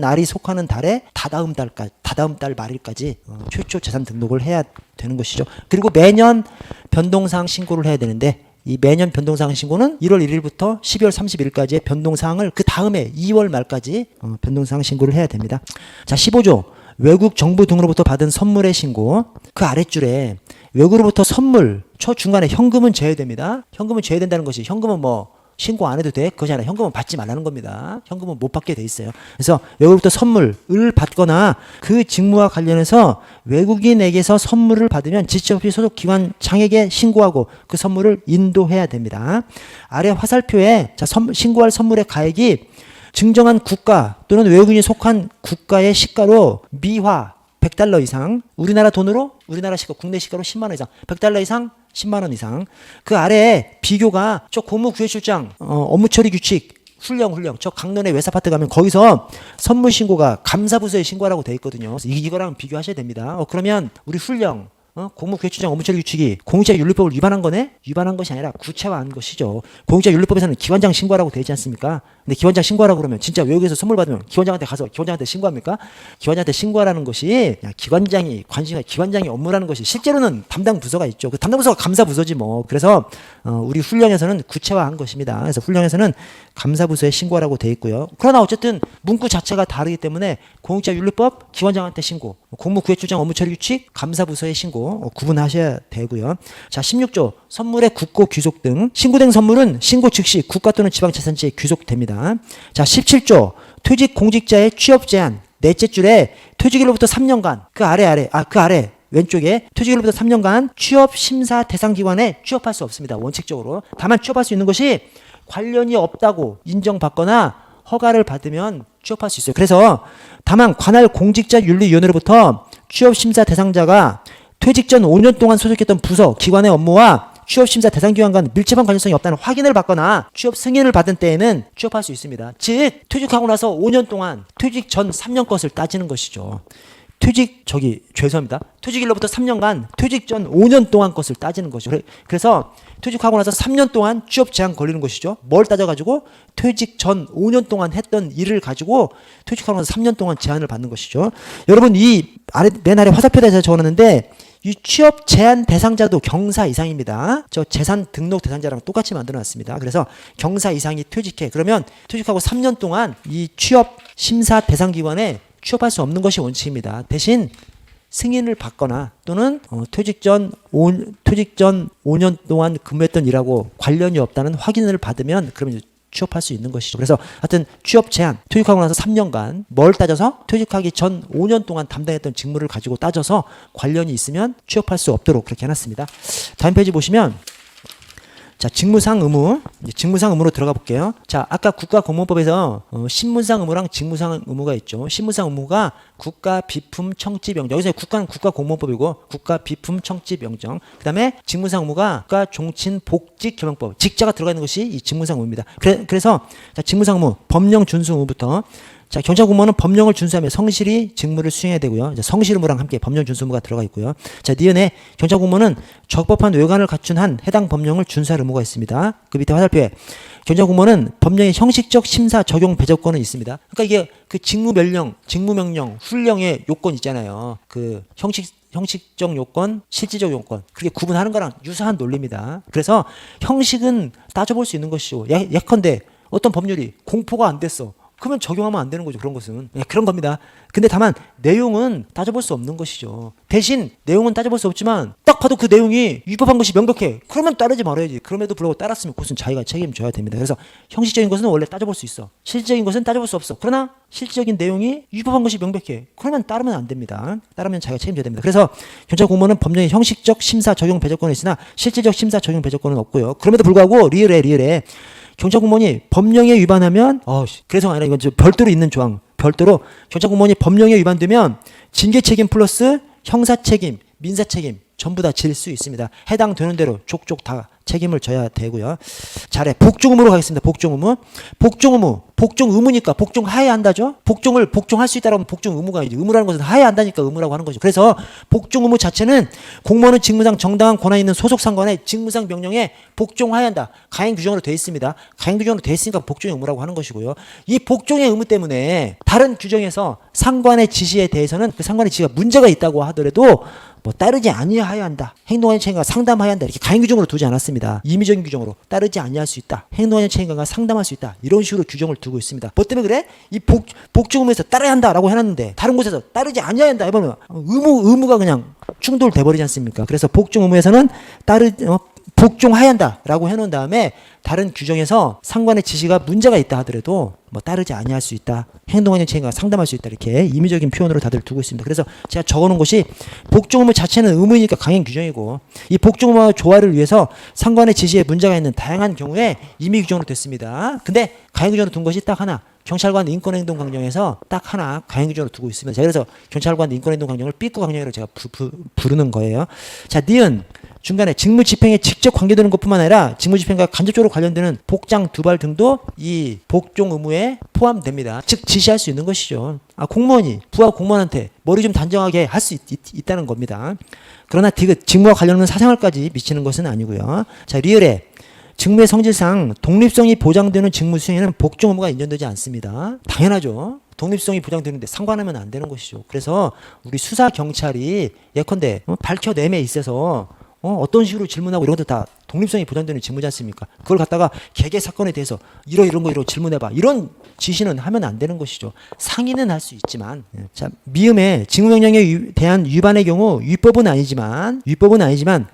A: 날이 속하는 달의 다다음 달 말일까지 최초 재산 등록을 해야 되는 것이죠. 그리고 매년 변동사항 신고를 해야 되는데 이 매년 변동사항 신고는 1월 1일부터 12월 31일까지의 변동사항을 그 다음에 2월 말까지 변동사항 신고를 해야 됩니다. 자, 15조. 외국 정부 등으로부터 받은 선물의 신고. 그 아랫줄에 외국으로부터 선물, 중간에 현금은 제외됩니다. 현금은 제외된다는 것이 현금은 뭐 신고 안 해도 돼? 그것이 아니라 현금은 받지 말라는 겁니다. 현금은 못 받게 돼 있어요. 그래서 외국으로부터 선물을 받거나 그 직무와 관련해서 외국인에게서 선물을 받으면 지체없이 소속 기관 장에게 신고하고 그 선물을 인도해야 됩니다. 아래 화살표에 신고할 선물의 가액이 증정한 국가 또는 외국인이 속한 국가의 시가로 미화 100달러 이상, 우리나라 돈으로 우리나라 시가 국내 시가로 10만 원 이상, 100달러 이상 10만 원 이상. 그 아래에 비교가 저 고무구획출장 업무 처리 규칙 훈령 저 강론의 외사파트 가면 거기서 선물 신고가 감사부서에 신고하라고 돼 있거든요. 이거랑 비교하셔야 됩니다. 그러면 우리 훈령 공무구획출장 업무처리 규칙이 공직자윤리법을 위반한 거네? 위반한 것이 아니라 구체화한 것이죠. 공직자윤리법에서는 기관장 신고하라고 되어 있지 않습니까? 근데 기관장 신고하라고 그러면 진짜 외국에서 선물 받으면 기관장한테 가서 기관장한테 신고합니까? 기관장한테 신고하라는 것이 기관장이 관심이 기관장이 업무라는 것이 실제로는 담당 부서가 있죠. 그 담당 부서가 감사 부서지 뭐. 그래서 우리 훈령에서는 구체화한 것입니다. 그래서 훈령에서는 감사 부서에 신고하라고 되어 있고요. 그러나 어쨌든 문구 자체가 다르기 때문에 공직자윤리법 기관장한테 신고, 공무구획출장 업무처리 규칙 감사 부서에 신고 구분하셔야 되고요. 자, 16조 선물의 국고 귀속 등 신고된 선물은 신고 즉시 국가 또는 지방자치단체에 귀속됩니다. 자, 17조 퇴직 공직자의 취업 제한 넷째 줄에 퇴직일로부터 3년간 그 아래 왼쪽에 퇴직일로부터 3년간 취업 심사 대상 기관에 취업할 수 없습니다. 원칙적으로. 다만 취업할 수 있는 것이 관련이 없다고 인정받거나 허가를 받으면 취업할 수 있어요. 그래서 다만 관할 공직자윤리위원회로부터 취업심사 대상자가 퇴직 전 5년 동안 소속했던 부서, 기관의 업무와 취업심사 대상 기관과는 밀접한 관련성이 없다는 확인을 받거나 취업 승인을 받은 때에는 취업할 수 있습니다. 즉 퇴직하고 나서 5년 동안 퇴직 전 3년 것을 따지는 것이죠. 죄송합니다. 퇴직일로부터 3년간 퇴직 전 5년 동안 것을 따지는 것이죠. 그래서 퇴직하고 나서 3년 동안 취업 제한 걸리는 것이죠. 뭘 따져가지고 퇴직 전 5년 동안 했던 일을 가지고 퇴직하고 나서 3년 동안 제한을 받는 것이죠. 여러분 이 맨 아래 화살표에서 적어놨는데 이 취업 제한 대상자도 경사 이상입니다. 저 재산 등록 대상자랑 똑같이 만들어놨습니다. 그래서 경사 이상이 퇴직해. 그러면 퇴직하고 3년 동안 이 취업 심사 대상 기관에 취업할 수 없는 것이 원칙입니다. 대신 승인을 받거나 또는 퇴직 전 5년 동안 근무했던 일하고 관련이 없다는 확인을 받으면 그러면 취업할 수 있는 것이죠. 그래서 하여튼 취업 제한, 퇴직하고 나서 3년간 뭘 따져서 퇴직하기 전 5년 동안 담당했던 직무를 가지고 따져서 관련이 있으면 취업할 수 없도록 그렇게 해놨습니다. 다음 페이지 보시면 자, 직무상 의무. 이제 직무상 의무로 들어가 볼게요. 자, 아까 국가공무원법에서 신문상 의무랑 직무상 의무가 있죠. 신문상 의무가 국가 비품 청지 명령. 여기서 국가는 국가공무원법이고 국가 비품 청지 명령. 그다음에 직무상 의무가 국가 종친 복직 겸용법. 직자가 들어가 있는 것이 이 직무상 의무입니다. 그래서 자, 직무상 의무, 법령 준수 의무부터 자, 경찰 공무원은 법령을 준수하며 성실히 직무를 수행해야 되고요. 성실 의무랑 함께 법령 준수 의무가 들어가 있고요. 자, 니은에 경찰 공무원은 적법한 외관을 갖춘 한 해당 법령을 준수할 의무가 있습니다. 그 밑에 화살표에 경찰 공무원은 법령의 형식적 심사 적용 배제권은 있습니다. 그러니까 이게 그 직무명령, 훈령의 요건 있잖아요. 그 형식적 요건, 실질적 요건. 그게 구분하는 거랑 유사한 논리입니다. 그래서 형식은 따져볼 수 있는 것이죠. 예컨대 어떤 법률이 공포가 안 됐어. 그러면 적용하면 안 되는 거죠. 그런 것은. 네, 그런 겁니다. 근데 다만 내용은 따져볼 수 없는 것이죠. 대신 내용은 따져볼 수 없지만 딱 봐도 그 내용이 위법한 것이 명백해. 그러면 따르지 말아야지. 그럼에도 불구하고 따랐으면 그것은 자기가 책임져야 됩니다. 그래서 형식적인 것은 원래 따져볼 수 있어. 실질적인 것은 따져볼 수 없어. 그러나 실질적인 내용이 위법한 것이 명백해. 그러면 따르면 안 됩니다. 따르면 자기가 책임져야 됩니다. 그래서 경찰 공무원은 법령의 형식적 심사 적용 배제권은 있으나 실질적 심사 적용 배제권은 없고요. 그럼에도 불구하고 리얼해. 경찰 공무원이 법령에 위반하면 그래서 아니라 이건 별도로 있는 조항. 별도로 경찰 공무원이 법령에 위반되면 징계 책임 플러스 형사 책임, 민사 책임 전부 다 질 수 있습니다. 해당되는 대로 족족 다 책임을 져야 되고요. 잘해. 복종 의무로 가겠습니다. 복종 의무. 복종 의무니까 복종해야 한다죠. 복종할 수 있다라면 복종 의무가 아니죠. 의무라는 것은 해야 한다니까 의무라고 하는 거죠. 그래서 복종 의무 자체는 공무원은 직무상 정당한 권한 있는 소속 상관의 직무상 명령에 복종해야 한다. 가행 규정으로 되어 있습니다. 가행 규정으로 되어 있으니까 복종의 의무라고 하는 것이고요. 이 복종의 의무 때문에 다른 규정에서 상관의 지시에 대해서는 그 상관의 지시가 문제가 있다고 하더라도 따르지 아니하여야 한다. 행동하는 책임과 상담해야 한다. 이렇게 가행 규정으로 두지 않았습니다. 임의적인 규정으로 따르지 아니할 수 있다. 행동하는 책임과 상담할 수 있다. 이런 식으로 규정을 두고 있습니다. 뭐 때문에 그래? 이 복종 의무에서 따라야 한다라고 해놨는데 다른 곳에서 따르지 아니해야 한다 해보면 의무가 그냥 충돌돼 버리지 않습니까? 그래서 복종 의무에서는 복종해야 한다라고 해놓은 다음에 다른 규정에서 상관의 지시가 문제가 있다 하더라도 따르지 아니할 수 있다. 행동하는 책임과 상담할 수 있다. 이렇게 임의적인 표현으로 다들 두고 있습니다. 그래서 제가 적어놓은 것이 복종 의무 자체는 의무이니까 강행 규정이고 이 복종 의무와 조화를 위해서 상관의 지시에 문제가 있는 다양한 경우에 임의 규정으로 됐습니다. 근데 강행 규정으로 둔 것이 딱 하나. 경찰관 인권행동 강령에서 딱 하나 가행 규정으로 두고 있습니다. 자, 그래서 경찰관 인권행동 강령을 삐꾸 강령이라고 제가 부르는 거예요. 자, 니은 중간에 직무 집행에 직접 관계되는 것뿐만 아니라 직무 집행과 간접적으로 관련되는 복장 두발 등도 이 복종 의무에 포함됩니다. 즉 지시할 수 있는 것이죠. 공무원이 부하 공무원한테 머리 좀 단정하게 할 수 있다는 겁니다. 그러나 디귿 직무와 관련 없는 사생활까지 미치는 것은 아니고요. 자, 리을에 직무의 성질상 독립성이 보장되는 직무 수행에는 복종 의무가 인정되지 않습니다. 당연하죠. 독립성이 보장되는데 상관하면 안 되는 것이죠. 그래서 우리 수사 경찰이 예컨대 밝혀냄에 있어서 어떤 식으로 질문하고 이런 것도 다 독립성이 보장되는 직무지 않습니까? 그걸 갖다가 개개 사건에 대해서 이런 거 질문해봐. 이런 지시는 하면 안 되는 것이죠. 상의는 할 수 있지만. 자, 미음에 직무명령에 대한 위반의 경우 위법은 아니지만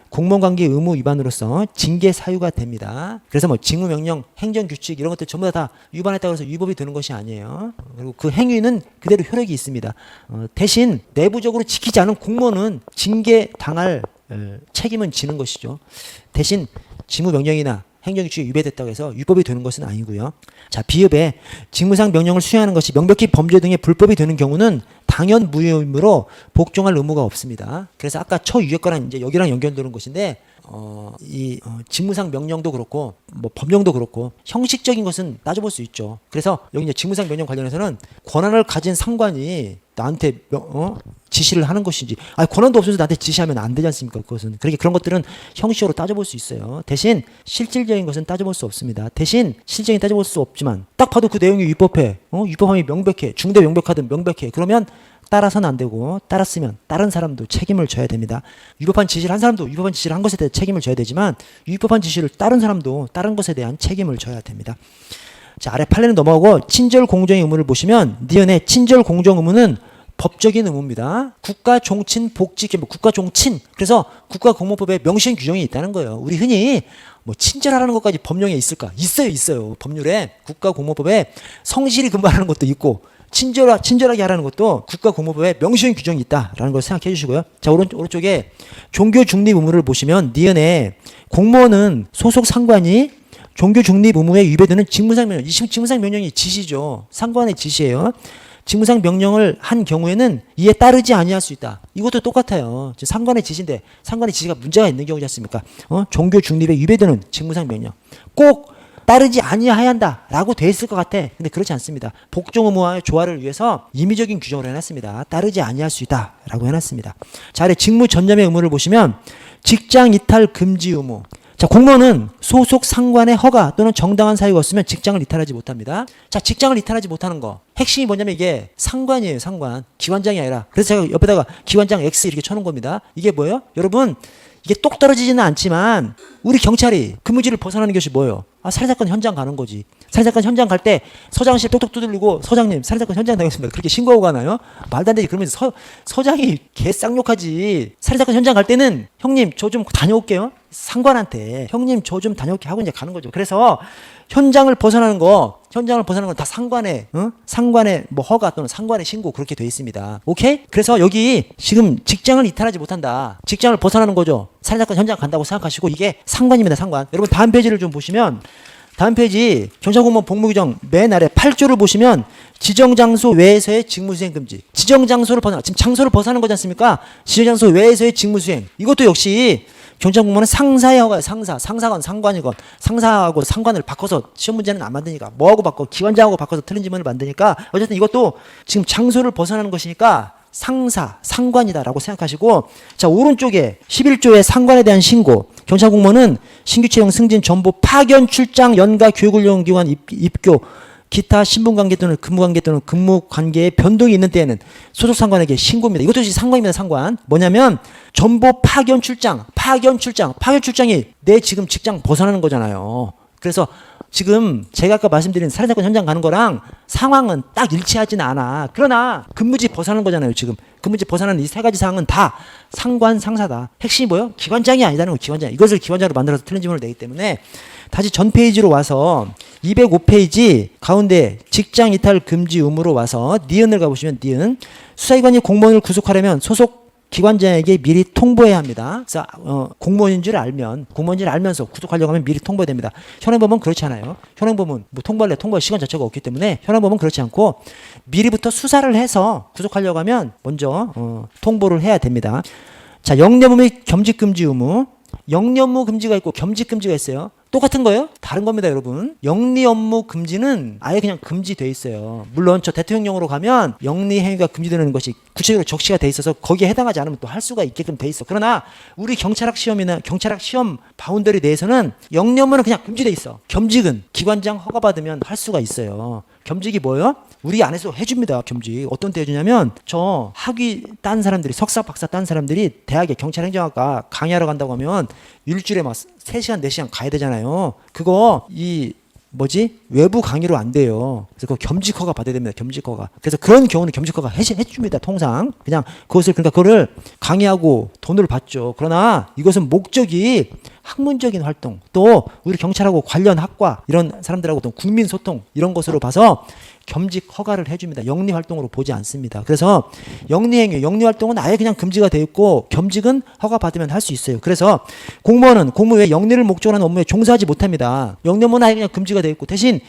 A: 공무원관계 의무 위반으로서 징계 사유가 됩니다. 그래서 직무명령, 행정규칙 이런 것들 전부 다 위반했다고 해서 위법이 되는 것이 아니에요. 그리고 그 행위는 그대로 효력이 있습니다. 대신 내부적으로 지키지 않은 공무원은 징계 당할 책임은 지는 것이죠. 대신 직무명령이나 행정규칙이 위배됐다고 해서 위법이 되는 것은 아니고요. 자, 비읍에 직무상 명령을 수행하는 것이 명백히 범죄 등의 불법이 되는 경우는 당연 무효이므로 복종할 의무가 없습니다. 그래서 아까 처유효과랑 이제 여기랑 연결되는 것인데 직무상 명령도 그렇고 법령도 그렇고 형식적인 것은 따져볼 수 있죠. 그래서 여기 이제 직무상 명령 관련해서는 권한을 가진 상관이 나한테 지시를 하는 것인지 권한도 없어서 나한테 지시하면 안 되지 않습니까? 그것은 그런 것들은 형식적으로 따져볼 수 있어요. 대신 실질적인 것은 따져볼 수 없습니다. 대신 실질적인 따져볼 수 없지만 딱 봐도 그 내용이 위법해. 위법함이 명백해. 중대 명백하든 명백해. 그러면 따라서는 안 되고 따랐으면 다른 사람도 책임을 져야 됩니다. 위법한 지시를 한 사람도 위법한 지시를 한 것에 대해 책임을 져야 되지만 위법한 지시를 따른 사람도 다른 것에 대한 책임을 져야 됩니다. 자, 아래 판례는 넘어가고 친절 공정의 의무를 보시면 니은의 친절 공정 의무는 법적인 의무입니다. 국가 종친 복지 계획, 국가 종친. 그래서 국가공무법에 명시된 규정이 있다는 거예요. 우리 흔히 뭐 친절하라는 것까지 법령에 있을까? 있어요. 법률에 국가공무법에 성실히 근무하라는 것도 있고 친절하게 하라는 것도 국가공무법에 명시된 규정이 있다라는 걸 생각해 주시고요. 자, 오른쪽에 종교 중립 의무를 보시면 니은에 공무원은 소속 상관이 종교 중립 의무에 위배되는 직무상 명령. 이 직무상 명령이 지시죠. 상관의 지시예요. 직무상 명령을 한 경우에는 이에 따르지 아니할 수 있다. 이것도 똑같아요. 상관의 지시인데 상관의 지시가 문제가 있는 경우지 않습니까? 종교 중립에 위배되는 직무상 명령. 꼭 따르지 아니해야 한다라고 돼 있을 것 같아. 근데 그렇지 않습니다. 복종 의무와의 조화를 위해서 임의적인 규정을 해놨습니다. 따르지 아니할 수 있다라고 해놨습니다. 자, 아래 직무 전념의 의무를 보시면 직장 이탈 금지 의무. 자, 공무원은 소속 상관의 허가 또는 정당한 사유가 없으면 직장을 이탈하지 못합니다. 자, 직장을 이탈하지 못하는 거. 핵심이 뭐냐면 이게 상관이에요, 상관. 기관장이 아니라. 그래서 제가 옆에다가 기관장 X 이렇게 쳐놓은 겁니다. 이게 뭐예요? 여러분, 이게 똑 떨어지지는 않지만 우리 경찰이 근무지를 벗어나는 것이 뭐예요? 살인사건 현장 가는 거지. 살인사건 현장 갈 때 서장실 똑똑 두들리고 서장님 살인사건 현장 당했습니다. 그렇게 신고하고 가나요? 말도 안 되지. 그러면 서장이 개쌍욕하지. 살인사건 현장 갈 때는 형님 저 좀 다녀올게요. 상관한테 형님 저 좀 다녀올게 하고 이제 가는 거죠. 그래서 현장을 벗어나는 건 다 상관의 뭐 허가 또는 상관의 신고 그렇게 돼 있습니다. 오케이? 그래서 여기 지금 직장을 이탈하지 못한다. 직장을 벗어나는 거죠. 살인사건 현장 간다고 생각하시고 이게 상관입니다. 상관. 여러분 다음 페이지를 좀 보시면 다음 페이지 경찰공무원 복무규정 맨 아래 8조를 보시면 지정장소 외에서의 직무수행 금지. 지정장소를 벗어나. 지금 장소를 벗어나는 거지 않습니까? 지정장소 외에서의 직무수행. 이것도 역시 경찰공무원은 상사의 허가예요. 상사건 상관이건 상사하고 상관을 바꿔서 시험 문제는 안 만드니까 뭐하고 바꿔 기관장하고 바꿔서 틀린 지문을 만드니까 어쨌든 이것도 지금 장소를 벗어나는 것이니까 상관이다라고 생각하시고 자 오른쪽에 11조의 상관에 대한 신고 경찰공무원은 신규 채용 승진 정보 파견 출장 연가 교육훈련기관 입교 기타 신분관계 또는 근무관계 또는 근무관계에 변동이 있는 때에는 소속 상관에게 신고입니다. 이것도 상관입니다. 상관. 뭐냐면 정보 파견 출장이 내 지금 직장 벗어나는 거잖아요. 그래서 지금 제가 아까 말씀드린 살인사건 현장 가는 거랑 상황은 딱 일치하지는 않아. 그러나 근무지 벗어나는 거잖아요. 지금 근무지 벗어나는 이 세 가지 사항은 다 상관 상사다. 핵심이 뭐예요? 기관장이 아니다는 거. 기관장. 이것을 기관장으로 만들어서 틀린 질문을 내기 때문에 다시 전 페이지로 와서 205페이지 가운데 직장 이탈 금지 의무로 와서 니은을 가보시면 니은 수사기관이 공무원을 구속하려면 소속 기관장에게 미리 통보해야 합니다. 그래서 공무원인 줄 알면서 구속하려고 하면 미리 통보해야 됩니다. 현행범은 그렇지 않아요. 현행범은 뭐 통보할 시간 자체가 없기 때문에 현행범은 그렇지 않고 미리부터 수사를 해서 구속하려고 하면 먼저 통보를 해야 됩니다. 자, 영업무 및 겸직 금지 의무. 영리업무 금지가 있고 겸직 금지가 있어요. 똑같은 거예요? 다른 겁니다, 여러분. 영리 업무 금지는 아예 그냥 금지돼 있어요. 물론 저 대통령령으로 가면 영리 행위가 금지되는 것이 구체적으로 적시가 돼 있어서 거기에 해당하지 않으면 또 할 수가 있게끔 돼 있어. 그러나 우리 경찰학 시험 바운더리 내에서는 영리 업무는 그냥 금지돼 있어. 겸직은 기관장 허가 받으면 할 수가 있어요. 겸직이 뭐예요? 우리 안에서 해줍니다. 겸직. 어떤 때 해주냐면 저 학위 딴 사람들이 석사 박사 딴 사람들이 대학에 경찰행정학과 강의하러 간다고 하면 일주일에 막 3시간 4시간 가야 되잖아요. 그거 외부 강의로 안 돼요. 그래서 그 겸직 허가 받아야 됩니다. 겸직 허가. 그래서 그런 경우는 겸직 허가 해줍니다. 통상 그냥 그거를 강의하고 돈을 받죠. 그러나 이것은 목적이 학문적인 활동 또 우리 경찰하고 관련 학과 이런 사람들하고 또 국민 소통 이런 것으로 봐서 겸직 허가를 해줍니다. 영리 활동으로 보지 않습니다. 그래서 영리 활동은 아예 그냥 금지가 되어 있고 겸직은 허가 받으면 할 수 있어요. 그래서 공무원은 공무 외 영리를 목적으로 하는 업무에 종사하지 못합니다. 영리 업무는 아예 그냥 금지가 되어 있고 대신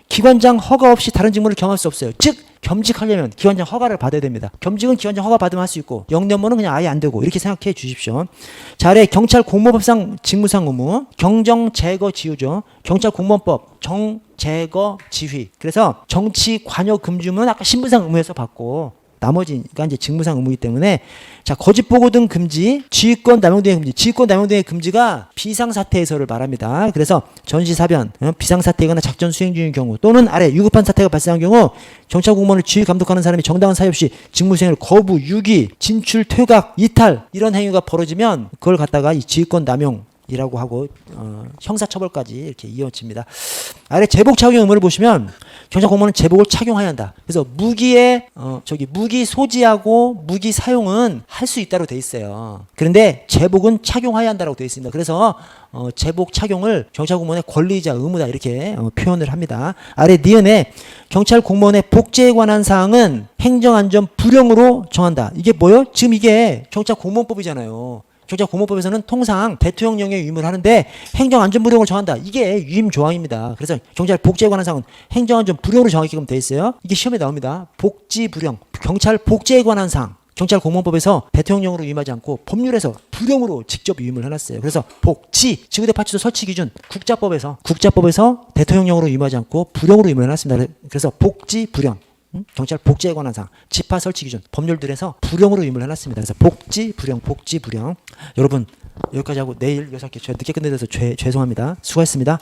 A: 기관장 허가 없이 다른 직무를 겸할 수 없어요. 즉 겸직하려면 기관장 허가를 받아야 됩니다. 겸직은 기관장 허가 받으면 할 수 있고 영리 업무는 그냥 아예 안 되고 이렇게 생각해 주십시오. 자, 아래 경찰 공무법상 직무상 의무 경정 제거 지휘죠. 경찰 공무원법 제거 지휘. 그래서 정치 관여 금지는 아까 신분상 의무에서 받고 나머지가 이제 직무상 의무이기 때문에 자, 거짓 보고 등 금지, 지휘권 남용 등의 금지. 지휘권 남용 등의 금지가 비상사태에서를 말합니다. 그래서 전시사변, 비상사태이거나 작전 수행 중인 경우 또는 아래 위급한 사태가 발생한 경우 경찰 공무원을 지휘 감독하는 사람이 정당한 사유 없이 직무 수행을 거부, 유기, 진출, 퇴각, 이탈 이런 행위가 벌어지면 그걸 갖다가 이 지휘권 남용 이라고 하고 형사처벌까지 이렇게 이어집니다. 아래 제복 착용 의무를 보시면 경찰 공무원은 제복을 착용해야 한다. 그래서 무기의 무기 소지하고 무기 사용은 할 수 있다고 돼 있어요. 그런데 제복은 착용해야 한다라고 돼 있습니다. 그래서 제복 착용을 경찰 공무원의 권리이자 의무다 이렇게 표현을 합니다. 아래 니은에 경찰 공무원의 복제에 관한 사항은 행정안전 불용으로 정한다. 이게 뭐요? 지금 이게 경찰 공무원법이잖아요. 경찰 공무원법에서는 통상 대통령령에 위임을 하는데 행정안전불용을 정한다. 이게 위임 조항입니다. 그래서 경찰 복제에 관한 사항은 행정안전불용으로 정하게끔 돼 있어요. 이게 시험에 나옵니다. 복지불용, 경찰 복제에 관한 사항. 경찰 공무원법에서 대통령령으로 위임하지 않고 법률에서 불용으로 직접 위임을 해놨어요. 그래서 복지, 지구대 파출소 설치 기준 국자법에서 대통령령으로 위임하지 않고 불용으로 위임을 해놨습니다. 그래서 복지, 불용. 경찰 복지에 관한 사항, 지파 설치 기준, 법률들에서 불용으로 위임을 해놨습니다. 그래서 복지, 불용, 복지, 불용. 여러분 여기까지 하고 내일 6시 늦게 끝내서 죄송합니다. 수고했습니다.